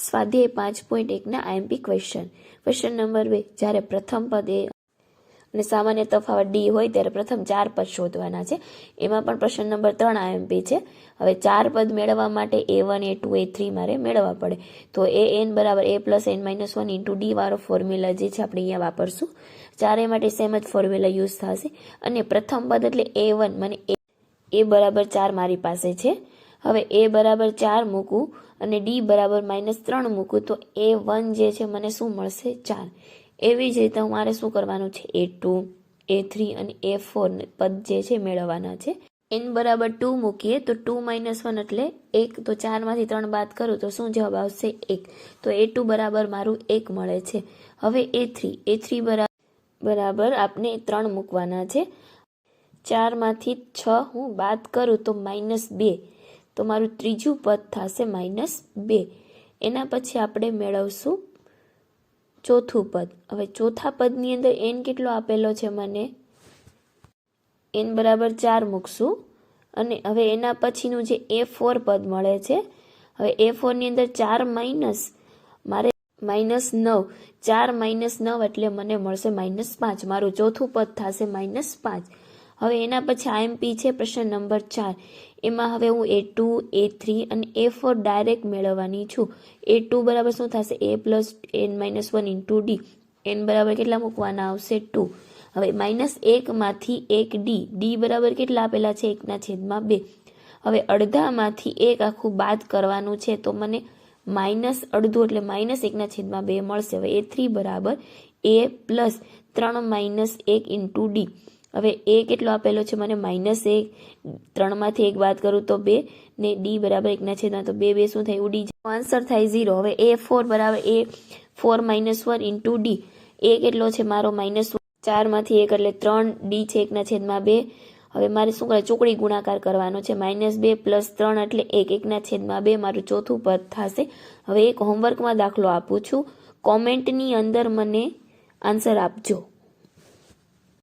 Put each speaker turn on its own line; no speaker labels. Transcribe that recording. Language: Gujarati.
સ્વાધ્યાય 5.1 આઈએમપી ક્વેશ્ચન નંબર 2, જ્યારે પ્રથમ પદ એ અને સામાન્ય તફાવત ડી હોય ત્યારે પ્રથમ 4 પદ શોધવાના છે. એમાં પણ પ્રશ્ન નંબર 3 આઈએમપી છે. હવે 4 પદ મેળવવા માટે A1 A2 A3 મારે મેળવવા પડે. તો an બરાબર a plus n minus 1 into D વાળો ફોર્મ્યુલા જે છે આપણે અહીંયા વાપરશું. ચારે માટે સેમ જ ફોર્મ્યુલા યુઝ થશે. અને પ્રથમ પદ એટલે A1, મને a બરાબર 4 મારી પાસે છે. હવે a બરાબર 4 મૂકું અને ડી બરાબર -3 મૂકું તો A1 જે છે મને શું મળશે? 4. એવી જ રીતે મારે શું કરવાનું છે? A2 A3 અને A4 પદ જે છે મેળવવાના છે. n બરાબર 2 મૂકીએ તો 2 - 1 એટલે 1, તો 4 માંથી 3 બાદ કરું તો શું જવાબ આવશે? 1. તો A2 બરાબર મારું 1 મળે છે. હવે A3 બરાબર આપણે 3 મૂકવાના છે. 4 માંથી 6 હું બાદ કરું તો -2, તો મારું ત્રીજું પદ થશે -2. એના પછી આપણે મેળવશું ચોથું પદ. હવે ચોથા પદની અંદર n કેટલો આપેલો છે મને? n બરાબર 4 મૂકશું અને હવે એના પછીનું જે A4 પદ મળે છે, હવે A4 ની અંદર 4 માઇનસ મારે -9, 4 - 9 એટલે મને મળશે -5. મારું ચોથું પદ થશે -5. હવે એના પછી આઈએમપી છે પ્રશ્ન નંબર 4. એમાં હવે હું A2 A3 અને A4 ડાયરેક્ટ મેળવવાની છું. A2 બરાબર શું થશે? a plus n minus 1 into D. n બરાબર કેટલા મૂકવાના આવશે? 2. હવે -1 માંથી 1 ડી બરાબર કેટલા આપેલા છે? 1/2. હવે અડધામાંથી 1 આખું બાદ કરવાનું છે તો મને -અડધું એટલે -1/2 મળશે. હવે A3 બરાબર a plus 3 minus 1 into D. હવે a કેટલો આપેલો છે મને? -1. 3 માંથી 1 બાદ કરું તો 2 ને ડી બરાબર 1/2, તો 2 શું થાય? ઉડી જાય. આન્સર થાય 0. હવે A4 બરાબર A4 - 1 ઇન્ટુ ડી. a કેટલો છે મારો? -1. 4 માંથી 1 એટલે 3, ડી છે 1/2. હવે મારે શું કરે? ચોકડી ગુણાકાર કરવાનો છે. -2 પ્લસ 3 એટલે 1, 1/2 મારું ચોથું પદ થશે. હવે એક હોમવર્કમાં દાખલો આપું છું, કોમેન્ટની અંદર મને આન્સર આપજો.